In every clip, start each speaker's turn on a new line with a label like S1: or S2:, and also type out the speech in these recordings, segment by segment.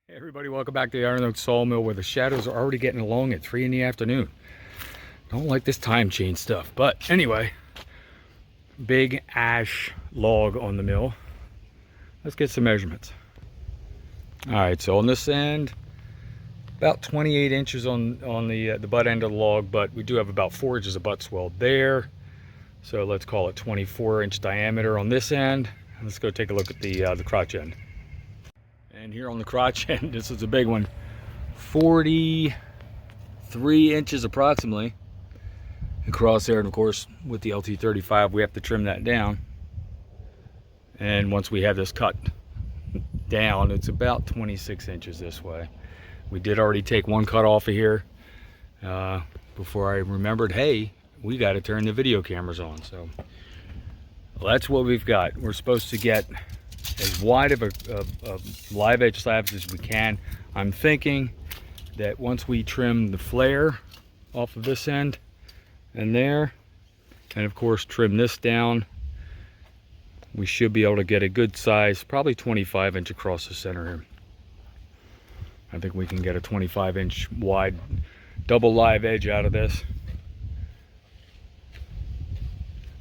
S1: Hey everybody, welcome back to the Oak Sawmill where the shadows are already getting along at 3 in the afternoon. Don't like this time change stuff, but anyway, big ash log on the mill. Let's get some measurements. Alright, so on this end, about 28 inches on the butt end of the log, but we do have about 4 inches of butt swell there. So let's call it 24-inch diameter on this end. Let's go take a look at the crotch end. And here on the crotch end, this is a big one, 43 inches approximately across there. And of course, with the LT35, we have to trim that down. And once we have this cut down, it's about 26 inches this way. We did already take one cut off of here before I remembered, hey, we got to turn the video cameras on. So well, that's what we've got. We're supposed to get as wide of a live edge slabs as we can. I'm thinking that once we trim the flare off of this end and there, and of course trim this down, we should be able to get a good size, probably 25-inch across the center here. I think we can get a 25-inch wide double live edge out of this.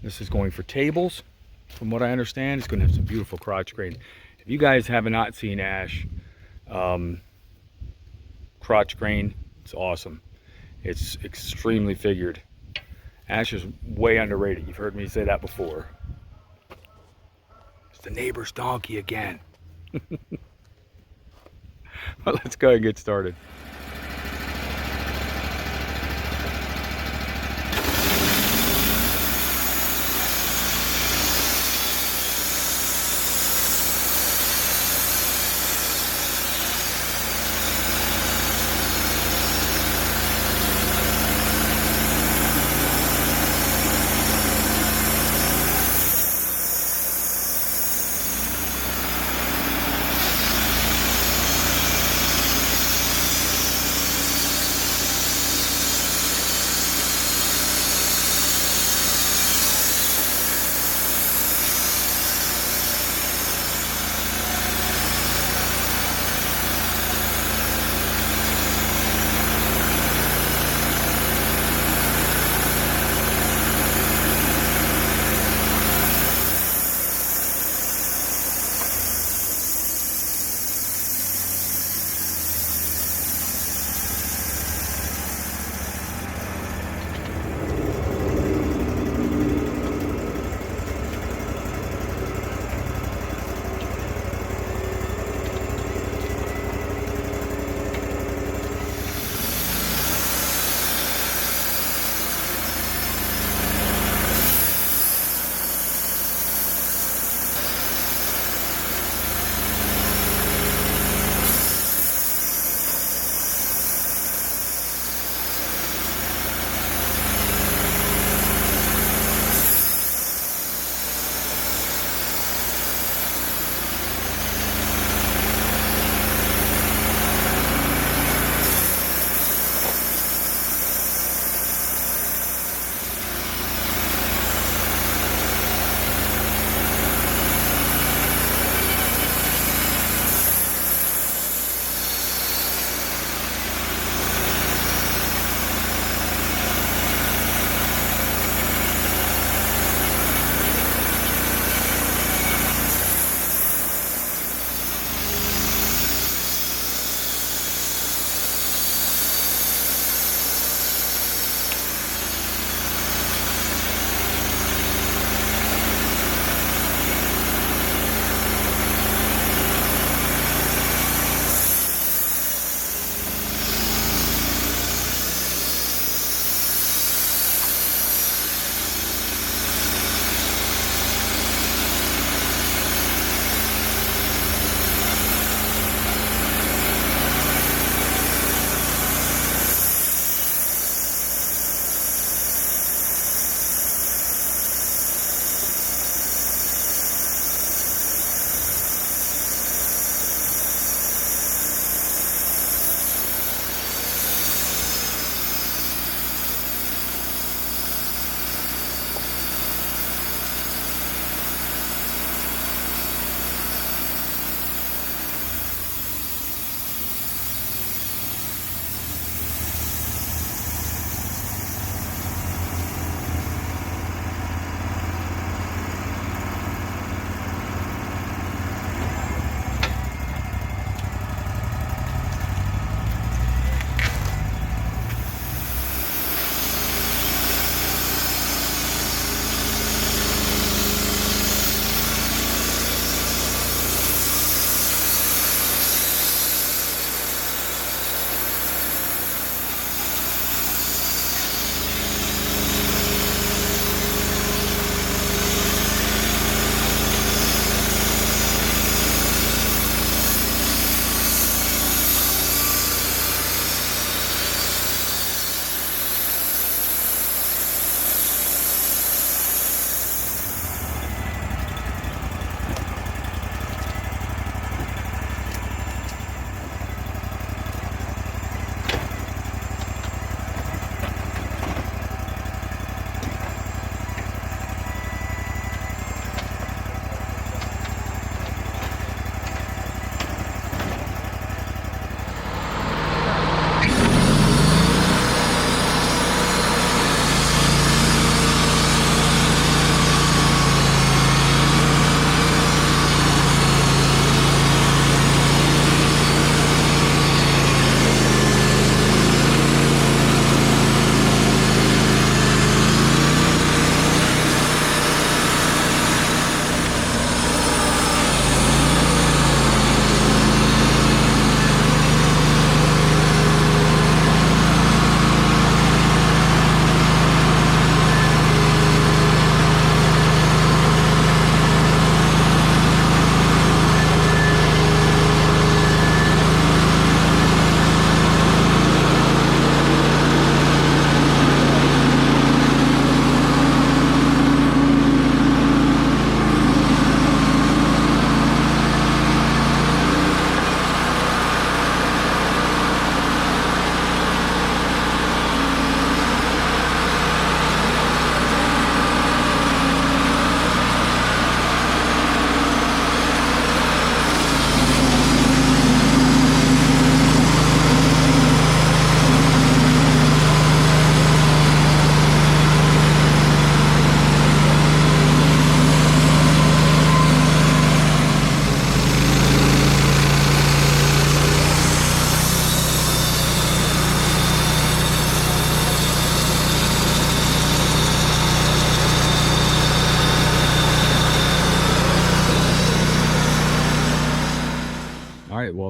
S1: This is going for tables. From what I understand, it's going to have some beautiful crotch grain. If you guys have not seen ash crotch grain, it's awesome. It's extremely figured. Ash is way underrated. You've heard me say that before. It's the neighbor's donkey again. Well, let's go ahead and get started.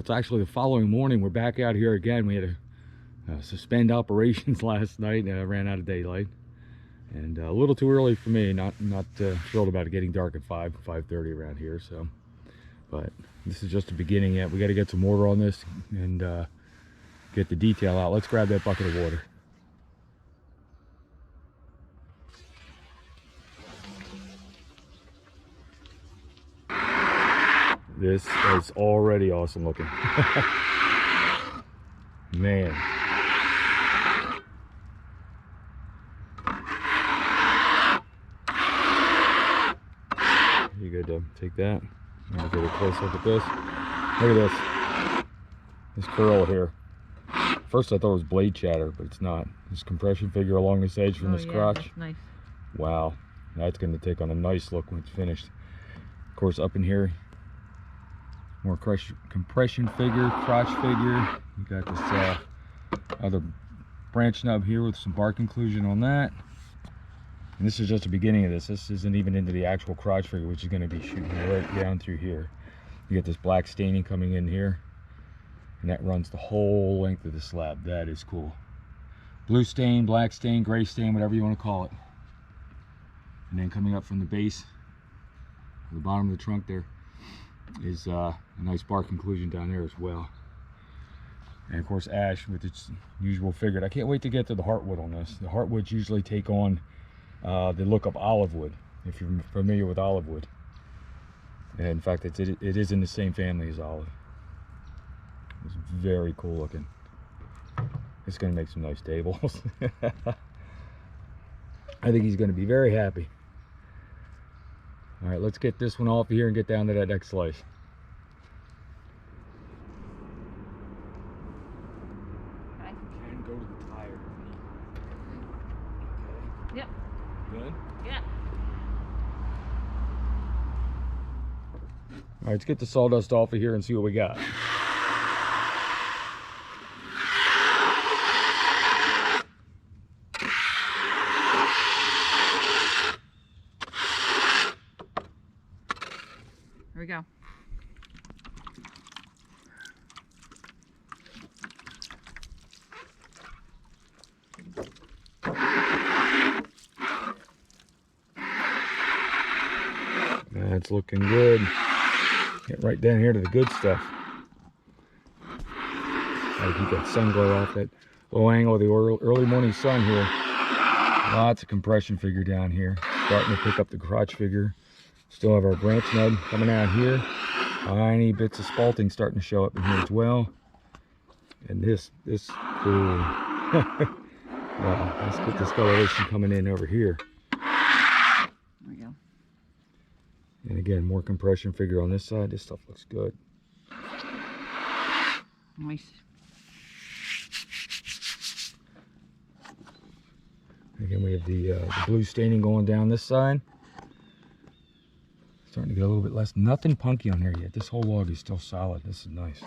S1: it's actually the following morning. We're back out here again. We had to suspend operations last night. Ran out of daylight, and a little too early for me. Not thrilled about it getting dark at 5:30 around here. So, but this is just the beginning yet. We got to get some water on this and get the detail out. Let's grab that bucket of water. This is already awesome looking. Man. You good to take that? I'm gonna get a close look at this. Look at this. This curl here. First I thought it was blade chatter, but it's not. This compression figure along this edge from this crotch.
S2: That's nice.
S1: Wow. That's gonna take on a nice look when it's finished. Of course, up in here, more compression figure, crotch figure. You got this other branch nub here with some bark inclusion on that. And this is just the beginning of this. This isn't even into the actual crotch figure, which is going to be shooting right down through here. You get this black staining coming in here, and that runs the whole length of the slab. That is cool. Blue stain, black stain, gray stain, whatever you want to call it. And then coming up from the base, the bottom of the trunk there, is a nice bark inclusion down there as well. And of course ash with its usual figure. I can't wait to get to the heartwood on this. The heartwoods usually take on the look of olive wood, if you're familiar with olive wood. And in fact, it is in the same family as olive. It's very cool looking. It's going to make some nice tables. I think he's going to be very happy. All right, let's get this one off of here and get down to that next slice.
S2: Okay.
S1: Can go to the tire. Okay.
S2: Yep.
S1: Good?
S2: Yeah.
S1: All right, let's get the sawdust off of here and see what we got.
S2: Here we go.
S1: That's looking good. Get right down here to the good stuff. Gotta keep that sun glow off, that low angle of the early morning sun here. Lots of compression figure down here. Starting to pick up the crotch figure. Still have our branch nub coming out here. Tiny bits of spalting starting to show up in here as well. And this cool. Wow, let's get this coloration coming in over here.
S2: There we go.
S1: And again, more compression figure on this side. This stuff looks good.
S2: Nice.
S1: Again, we have the blue staining going down this side. Starting to get a little bit less. Nothing punky on here yet. This whole log is still solid. This is nice.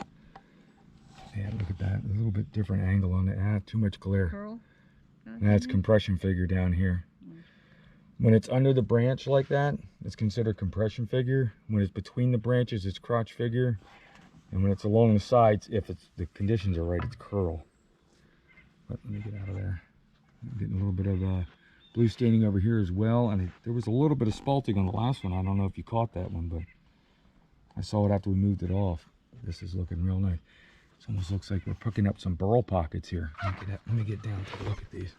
S1: Yeah, look at that. A little bit different angle on it. Ah, too much glare.
S2: Curl.
S1: That's compression figure down here. When it's under the branch like that, it's considered compression figure. When it's between the branches, it's crotch figure. And when it's along the sides, if the conditions are right, it's curl. But let me get out of there. I'm getting a little bit of blue staining over here as well. And there was a little bit of spalting on the last one. I don't know if you caught that one, but I saw it after we moved it off. This is looking real nice. It almost looks like we're picking up some burl pockets here. Let me get down and take a look at these.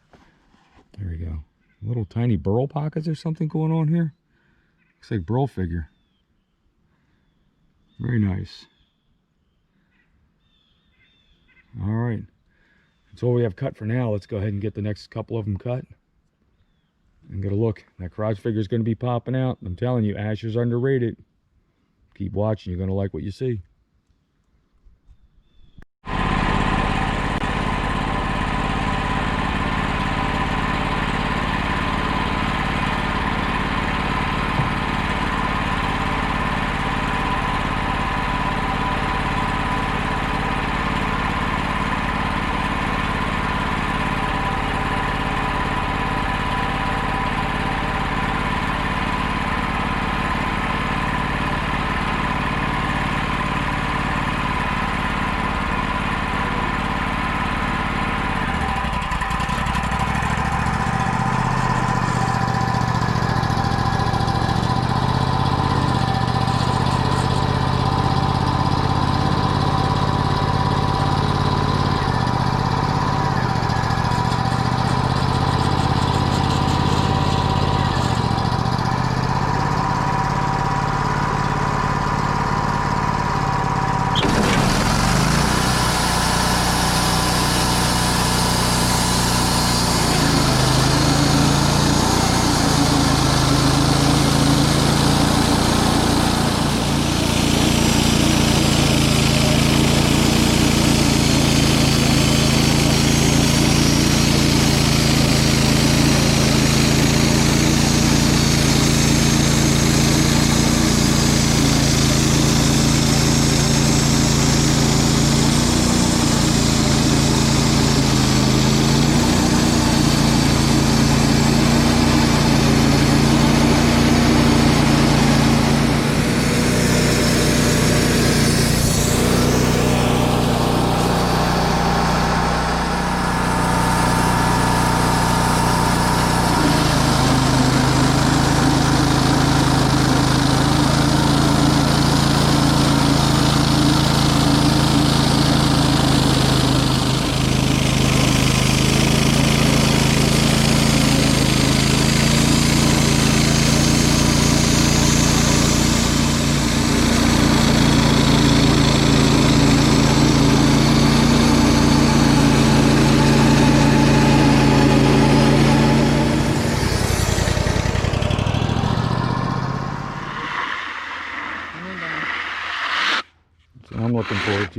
S1: There we go. Little tiny burl pockets or something going on here. Looks like burl figure. Very nice. All right. That's all we have cut for now. Let's go ahead and get the next couple of them cut and get a look. That crotch figure is going to be popping out. I'm telling you, ash is underrated. Keep watching. You're going to like what you see.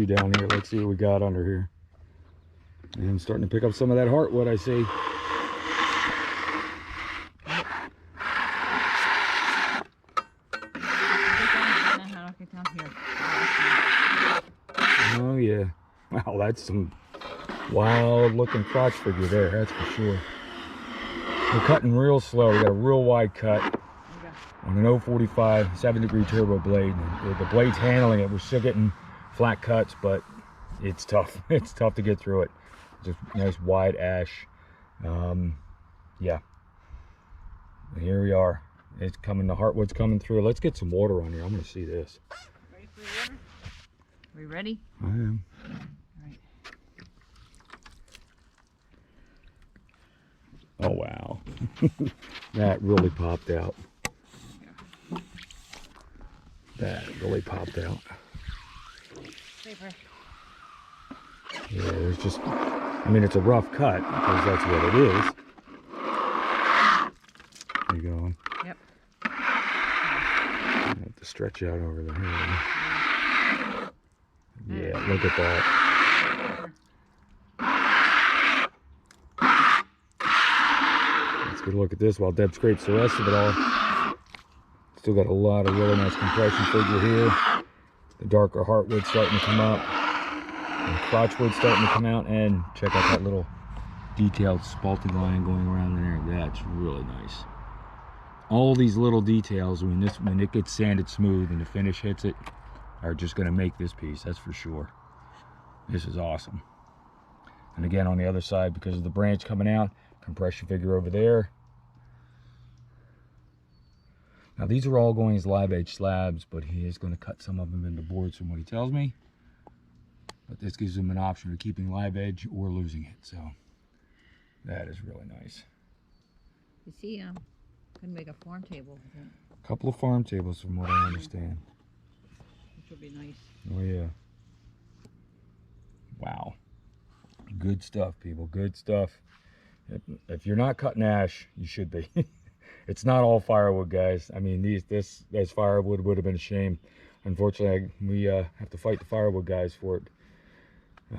S1: two down here. Let's see what we got under here. And I'm starting to pick up some of that heartwood I see. Oh yeah. Wow, that's some wild looking crotch figure there, that's for sure. We're cutting real slow. We got a real wide cut on an 045 7-degree turbo blade. The blade's handling it. We're still getting flat cuts, but it's tough. It's tough to get through it. Just nice wide ash. Yeah. And here we are. It's coming. The heartwood's coming through. Let's get some water on here. I'm going to see this.
S2: Ready for water? Are we ready?
S1: I am. Oh wow. That really popped out. That really popped out.
S2: Paper.
S1: Yeah, there's just, I mean, it's a rough cut because that's what it is. There you go.
S2: Yep.
S1: I have to stretch out over the hair. Yeah, look at that. Let's get a look at this while Deb scrapes the rest of it all. Still got a lot of really nice compression figure here. The darker heartwood starting to come up. And crotchwood starting to come out. And check out that little detailed spalting line going around there. That's really nice. All these little details, when it gets sanded smooth and the finish hits it, are just going to make this piece, that's for sure. This is awesome. And again, on the other side, because of the branch coming out, compression figure over there. Now these are all going as live edge slabs, but he is going to cut some of them into boards from what he tells me. But this gives him an option of keeping live edge or losing it. So that is really nice.
S2: You see, could make a farm table with it.
S1: A couple of farm tables from what I understand.
S2: Which would be nice.
S1: Oh yeah. Wow. Good stuff, people. Good stuff. If you're not cutting ash, you should be. It's not all firewood, guys. I mean, this firewood would have been a shame. Unfortunately, we have to fight the firewood guys for it.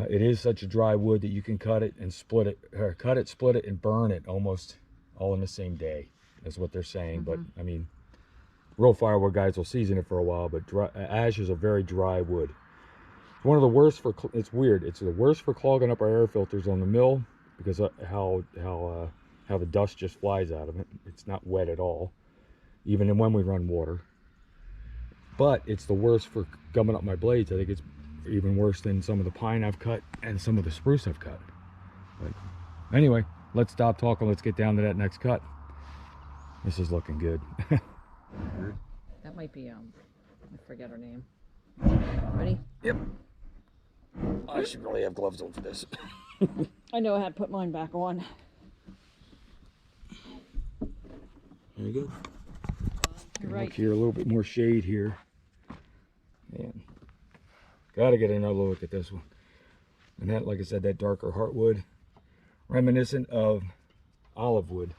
S1: It is such a dry wood that you can cut it and split it, or cut it, split it, and burn it almost all in the same day. That's what they're saying. But I mean, real firewood guys will season it for a while. But ash is a very dry wood. It's one of the worst for. It's weird. It's the worst for clogging up our air filters on the mill because how the dust just flies out of it. It's not wet at all, even when we run water. But it's the worst for gumming up my blades. I think it's even worse than some of the pine I've cut and some of the spruce I've cut. But anyway, let's stop talking. Let's get down to that next cut. This is looking good.
S2: That might be, I forget her name. Ready?
S1: Yep. I should really have gloves on for this.
S2: I know I had to put mine back on.
S1: There you go.
S2: You're right.
S1: Look here, a little bit more shade here. Man, gotta get another look at this one. And that, like I said, that darker heartwood, reminiscent of olive wood.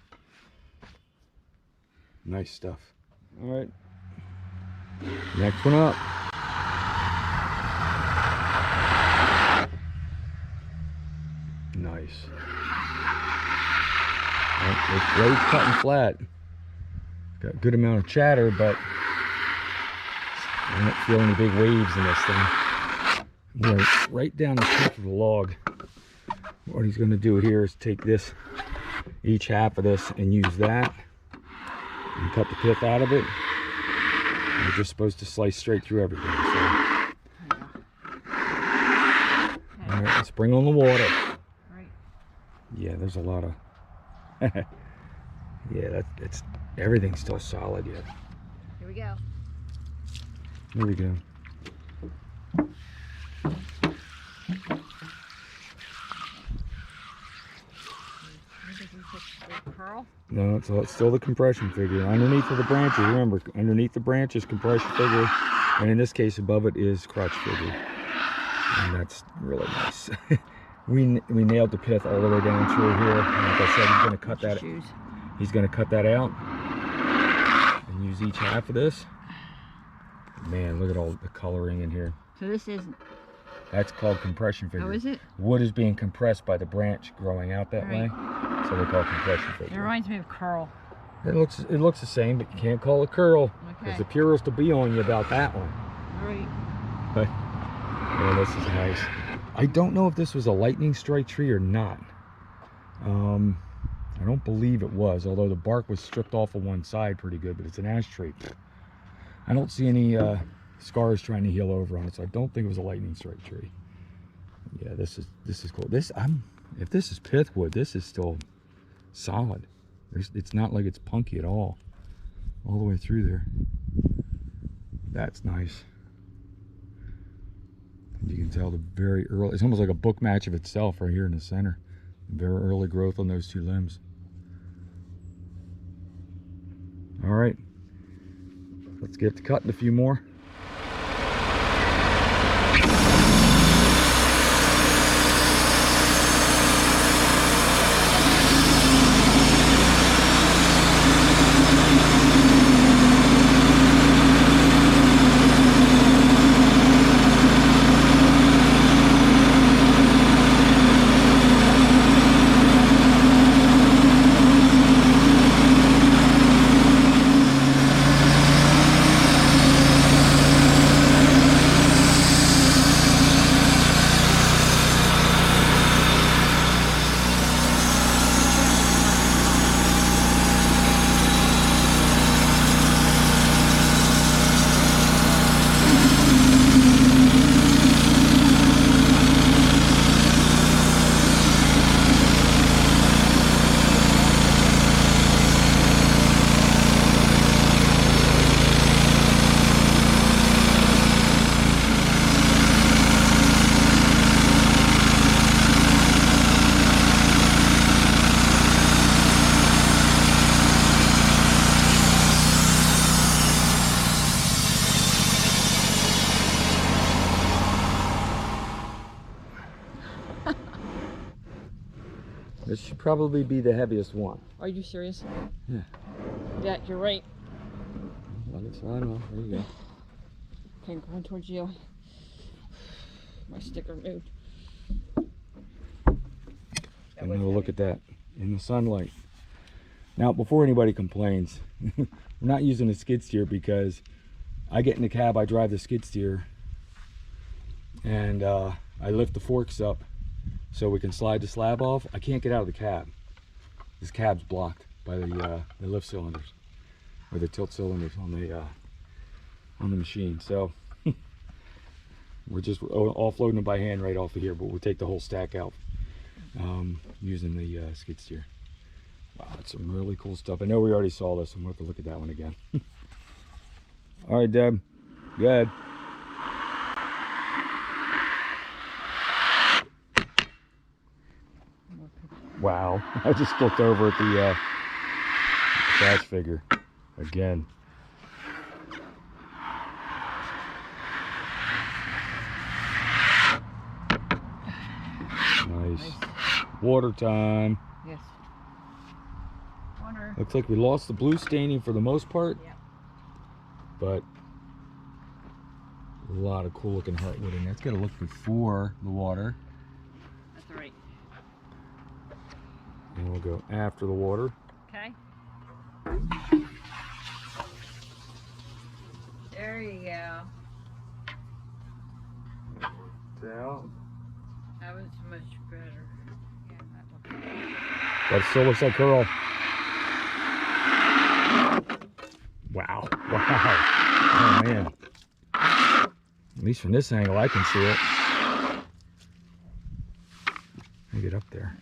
S1: Nice stuff. All right, next one up. Nice. This blade's cutting flat. Got a good amount of chatter, but I don't feel any big waves in this thing. Right down the tip of the log. What he's going to do here is take this, each half of this, and use that, and cut the pith out of it. And you're just supposed to slice straight through everything. So. All right, let's bring on the water.
S2: Right.
S1: Yeah, there's a lot of. Yeah, that's everything's still solid yet.
S2: Here we go.
S1: Here we go.
S2: Pearl?
S1: No, it's still the compression figure. Underneath of the branches, remember, underneath the branch is compression figure, and in this case, above it is crotch figure. And that's really nice. we nailed the pith all the way down through here. And like I said, he's going to cut that. He's going to cut that out and use each half of this. Man, look at all the coloring in here.
S2: So this is
S1: That's called compression figure.
S2: Oh, is it?
S1: Wood is being compressed by the branch growing out that way, so they're called compression
S2: It
S1: figure.
S2: reminds me of curl.
S1: It looks the same, but you can't call it curl.
S2: Okay.
S1: Because the purist will be on you about that one.
S2: All right.
S1: But yeah, this is nice. I don't know if this was a lightning strike tree or not. I don't believe it was, although the bark was stripped off of one side pretty good, but it's an ash tree. I don't see any scars trying to heal over on it, so I don't think it was a lightning strike tree. Yeah, this is cool. If this is pith wood, this is still solid. It's not like it's punky at all the way through there. That's nice. You can tell the very early, it's almost like a book match of itself right here in the center. Very early growth on those two limbs. All right, let's get to cutting a few more. This should probably be the heaviest one.
S2: Are you serious?
S1: Yeah.
S2: Yeah, you're right.
S1: Let it slide off. There you go.
S2: Okay, I'm going towards you. My sticker moved.
S1: And we'll look at that in the sunlight. Now, before anybody complains, we're not using a skid steer because I get in the cab, I drive the skid steer, and I lift the forks up so we can slide the slab off. I can't get out of the cab. This cab's blocked by the lift cylinders, or the tilt cylinders on the machine. So we're just offloading it by hand right off of here, but we'll take the whole stack out using the skid steer. Wow, that's some really cool stuff. I know we already saw this, and we'll have to look at that one again. All right, Deb, go ahead. Wow, I just looked over at the catch figure again. Nice. Water time.
S2: Yes. Water.
S1: Looks like we lost the blue staining for the most part.
S2: Yep.
S1: But a lot of cool looking heartwood in there. It's got to look before the water.
S2: That's all right.
S1: And we'll go after the water.
S2: Okay. There you go.
S1: Down.
S2: That was much better. Yeah, that looked better.
S1: That still looks like curl. Wow. Wow. Oh man. At least from this angle I can see it. Let me get up there.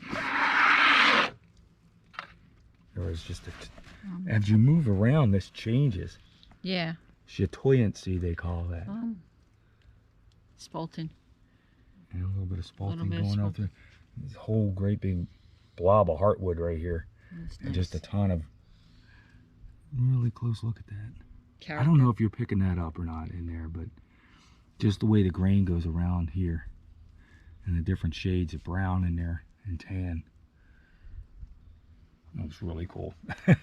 S1: There was just a as you move around, this changes.
S2: Yeah.
S1: Chatoyancy, they call that.
S2: Spalting.
S1: And a little bit of spalting
S2: bit of
S1: going up
S2: spalting.
S1: there. This whole great big blob of heartwood right here.
S2: That's
S1: And
S2: nice.
S1: just a ton of really close look at that.
S2: Character.
S1: I don't know if you're picking that up or not in there, but just the way the grain goes around here and the different shades of brown in there and tan. Looks really cool. Let's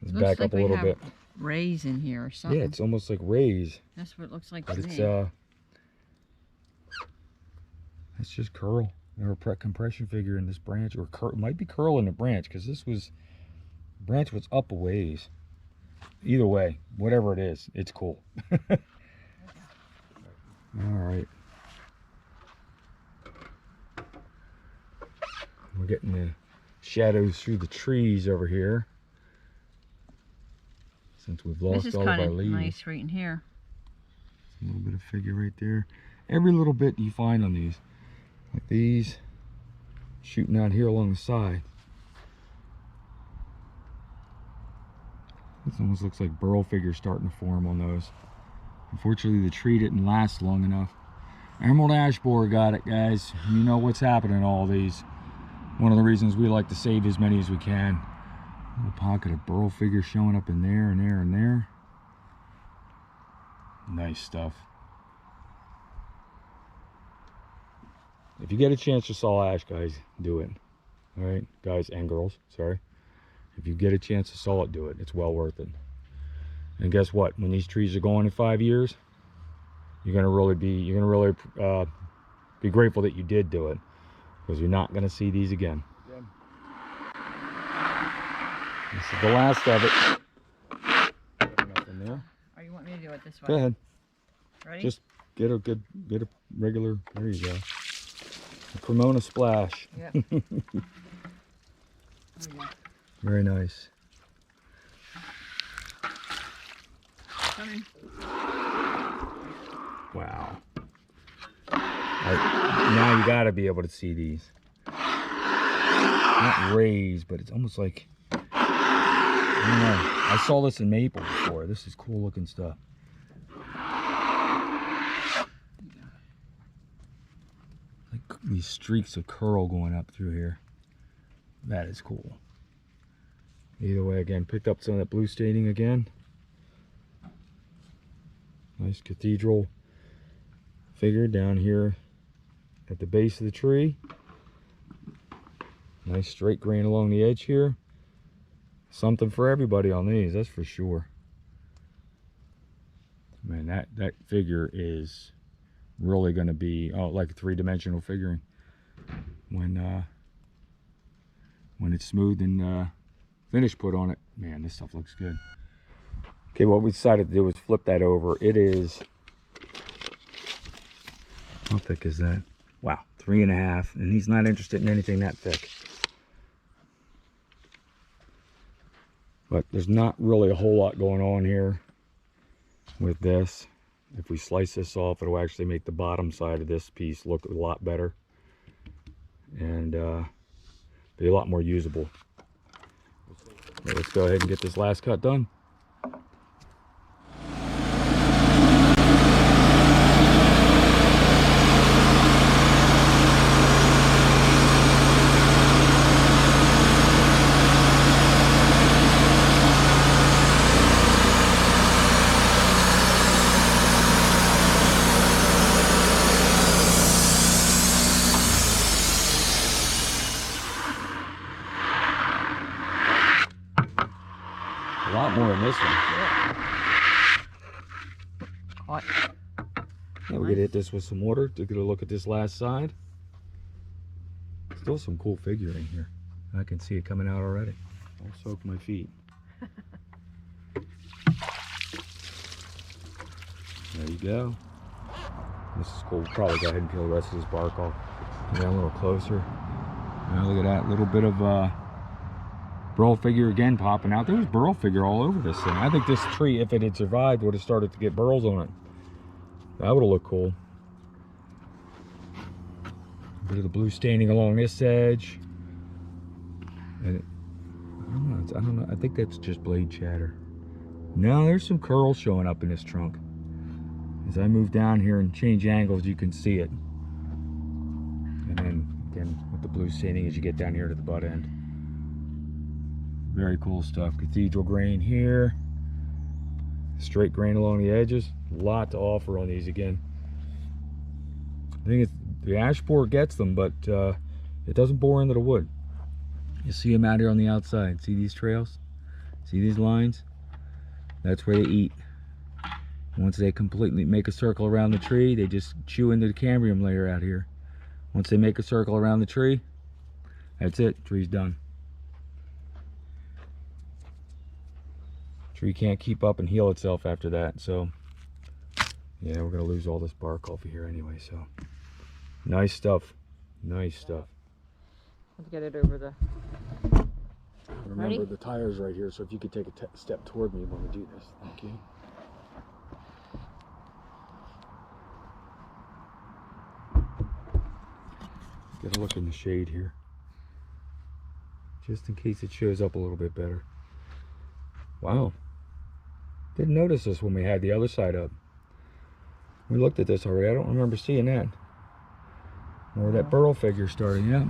S2: Looks
S1: back
S2: like
S1: up a
S2: we
S1: little
S2: have
S1: bit.
S2: rays in here or something.
S1: Yeah, it's almost like rays,
S2: That's what it looks like
S1: but
S2: to
S1: it's
S2: me.
S1: It's just curl or compression figure in this branch, or it might be curl in the branch, because branch was up a ways. Either way, whatever it is, it's cool. All right. We're getting the shadows through the trees over here, since we've lost all of our leaves.
S2: This is nice right in here.
S1: A little bit of figure right there. Every little bit you find on these, like these shooting out here along the side. This almost looks like burl figures starting to form on those. Unfortunately, the tree didn't last long enough. Emerald ash borer got it, guys. You know what's happening to all these. One of the reasons we like to save as many as we can. A little pocket of burl figure showing up in there and there and there. Nice stuff. If you get a chance to saw ash, guys, do it. All right, guys and girls, sorry. If you get a chance to saw it, do it. It's well worth it. And guess what? When these trees are gone in 5 years, you're gonna really be grateful that you did do it, because you're not gonna see these again. This is the last of it. Nothing there.
S2: Or you want me to do it this way?
S1: Go ahead.
S2: Ready?
S1: Just get a regular. There you go. A Cremona splash.
S2: Yep.
S1: Very nice.
S2: Coming.
S1: Wow. Now you got to be able to see these. Not raised, but it's almost like, I don't know. I saw this in maple before. This is cool looking stuff. Like these streaks of curl going up through here. That is cool. Either way, again, picked up some of that blue staining again. Nice cathedral figure down here at the base of the tree. Nice straight grain along the edge here. Something for everybody on these, that's for sure. Man, that figure is really going to be like a three-dimensional figuring when it's smooth and finish put on it. Man, this stuff looks good. Okay, what we decided to do was flip that over. It is, how thick is that? Wow, 3.5, and he's not interested in anything that thick. But there's not really a whole lot going on here with this. If we slice this off, it'll actually make the bottom side of this piece look a lot better and be a lot more usable. But let's go ahead and get this last cut done. A lot more in this one.
S2: Hot.
S1: Now we're gonna hit this with some water to get a look at this last side. Still some cool figuring here. I can see it coming out already. I'll soak my feet. There you go. This is cool. We'll probably go ahead and peel the rest of this bark off. Get a little closer. Now look at that little bit of burl figure again popping out. There was burl figure all over this thing. I think this tree, if it had survived, would have started to get burls on it. That would have looked cool. A bit of the blue staining along this edge. And I don't know. I think that's just blade shatter. No, there's some curl showing up in this trunk. As I move down here and change angles, you can see it. And then again with the blue staining as you get down here to the butt end. Very cool stuff. Cathedral grain here. Straight grain along the edges. A lot to offer on these again. I think it's the ash borer gets them, but it doesn't bore into the wood. You see them out here on the outside. See these trails? See these lines? That's where they eat. Once they completely make a circle around the tree, they just chew into the cambium layer out here Once they make a circle around the tree, that's it. Tree's done. Tree can't keep up and heal itself after that. So yeah, we're gonna lose all this bark off of here anyway. So nice stuff. Nice stuff.
S2: Let's get it over the.
S1: Remember,
S2: Ready?
S1: the tire's right here, so if you could take a step toward me when we do this. Thank you. Get a look in the shade here, just in case it shows up a little bit better. Wow. Didn't notice this when we had the other side up. We looked at this already. I don't remember seeing that. Or that burl figure starting, yeah.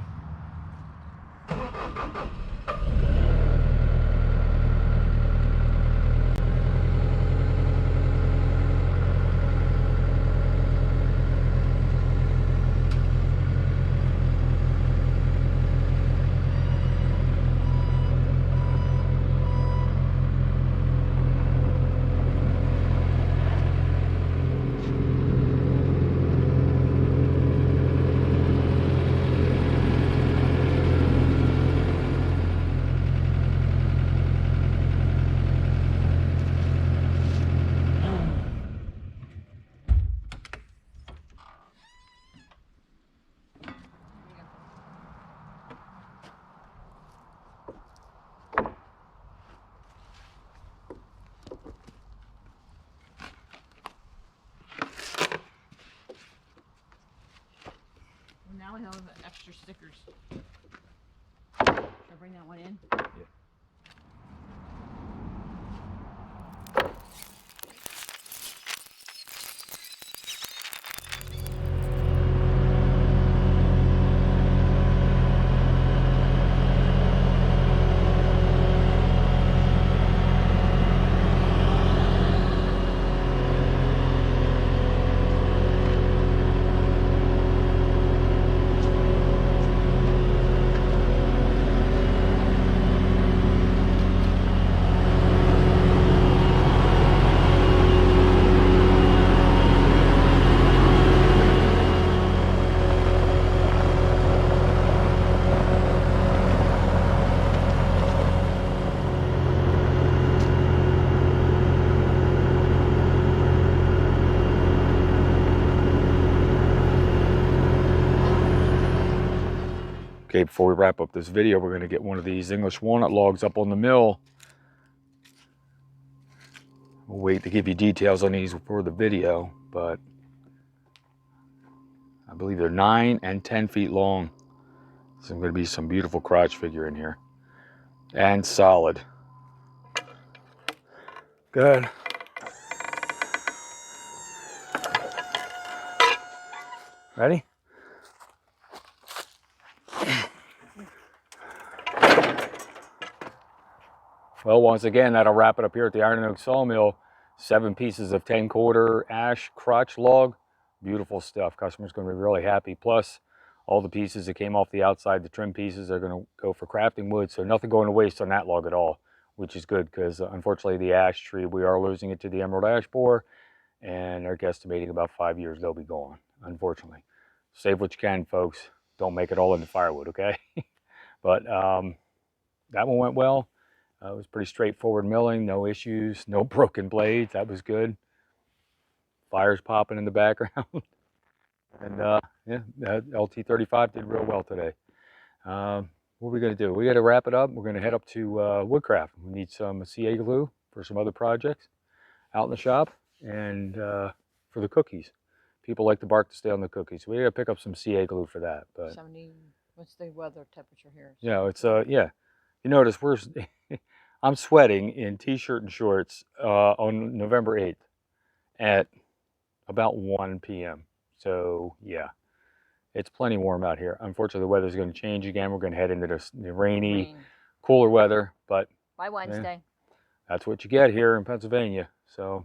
S2: Now we have extra stickers. Should I bring that one in?
S1: Yeah. Okay, before we wrap up this video, we're going to get one of these English walnut logs up on the mill. We'll wait to give you details on these for the video, but I believe they're 9 and 10 feet long. So there's going to be some beautiful crotch figure in here. And solid. Good. Ready? Well, once again, that'll wrap it up here at the Iron and Oak Sawmill. 7 pieces of 10-quarter ash crotch log. Beautiful stuff. Customer's going to be really happy. Plus, all the pieces that came off the outside, the trim pieces, are going to go for crafting wood. So nothing going to waste on that log at all, which is good because unfortunately the ash tree, we are losing it to the emerald ash borer, and they're guesstimating about 5 years they'll be gone, unfortunately. Save what you can, folks. Don't make it all into firewood, okay? But that one went well. It was pretty straightforward milling, no issues, no broken blades. That was good. Fires popping in the background. And yeah, that LT35 did real well today. What are we going to do? We got to wrap it up. We're going to head up to Woodcraft. We need some CA glue for some other projects out in the shop, and for the cookies. People like the bark to stay on the cookies. We got to pick up some CA glue for that. But
S2: 70. What's the weather temperature here?
S1: yeah, it's yeah. You notice I'm sweating in t-shirt and shorts on November 8th at about 1 p.m. So yeah, it's plenty warm out here. Unfortunately, the weather's going to change again. We're going to head into the rainy, cooler weather. But
S2: by Wednesday,
S1: that's what you get here in Pennsylvania. So,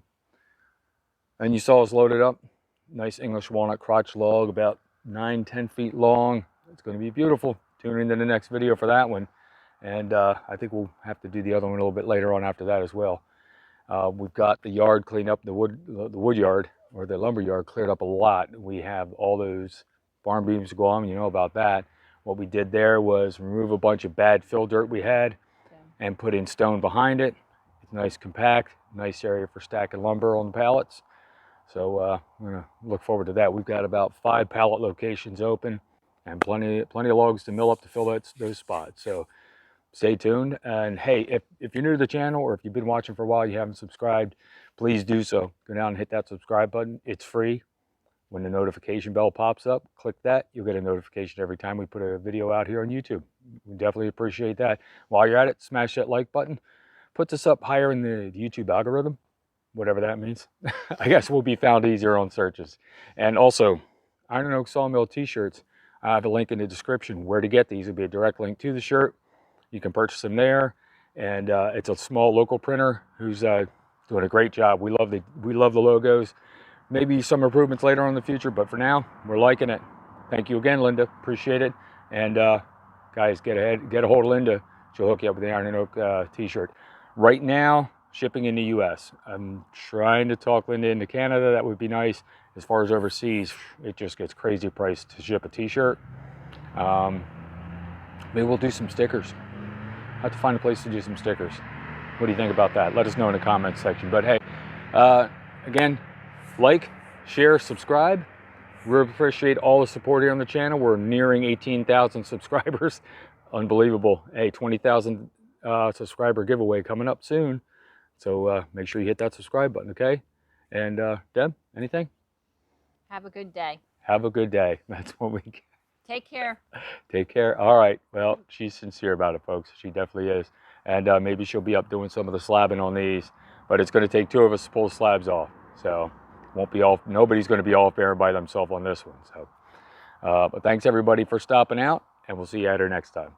S1: and you saw us loaded up. Nice English walnut crotch log, about 9-10 feet long. It's going to be beautiful. Tune into the next video for that one. And I think we'll have to do the other one a little bit later on after that as well. We've got the yard cleaned up, the wood yard, or the lumber yard, cleared up a lot. We have all those Barn beams go on, you know about that. What we did there was remove a bunch of bad fill dirt we had and put in stone behind it. It's nice, compact, nice area for stacking lumber on the pallets. So we're gonna look forward to that. We've got about 5 pallet locations open and plenty of logs to mill up to fill those spots. So stay tuned. And hey, if you're new to the channel, or if you've been watching for a while, you haven't subscribed, please do so. Go down and hit that subscribe button. It's free. When the notification bell pops up, click that. You'll get a notification every time we put a video out here on YouTube. We definitely appreciate that. While you're at it, smash that like button. Puts us up higher in the YouTube algorithm, whatever that means. I guess we'll be found easier on searches. And also, Iron and Oak Sawmill T-shirts. I have a link in the description where to get these. It'll be a direct link to the shirt. You can purchase them there. And it's a small local printer who's doing a great job. We love the logos. Maybe some improvements later on in the future, but for now, we're liking it. Thank you again, Linda. Appreciate it. And guys, get a hold of Linda. She'll hook you up with the Iron and Oak T-shirt. Right now, shipping in the U.S. I'm trying to talk Linda into Canada. That would be nice. As far as overseas, it just gets crazy price to ship a T-shirt. Maybe we'll do some stickers. I have to find a place to do some stickers. What do you think about that? Let us know in the comments section. But hey, again, like, share, subscribe. We appreciate all the support here on the channel. We're nearing 18,000 subscribers. Unbelievable. Hey, 20,000 subscriber giveaway coming up soon. So make sure you hit that subscribe button, okay? And Deb, anything?
S2: Have a good day.
S1: Have a good day. That's what we...
S2: Take care.
S1: Take care. All right. Well, she's sincere about it, folks. She definitely is. And maybe she'll be up doing some of the slabbing on these. But it's going to take 2 of us to pull the slabs off. So... won't be off. Nobody's going to be off air by themselves on this one. So, but thanks everybody for stopping out, and we'll see you at her next time.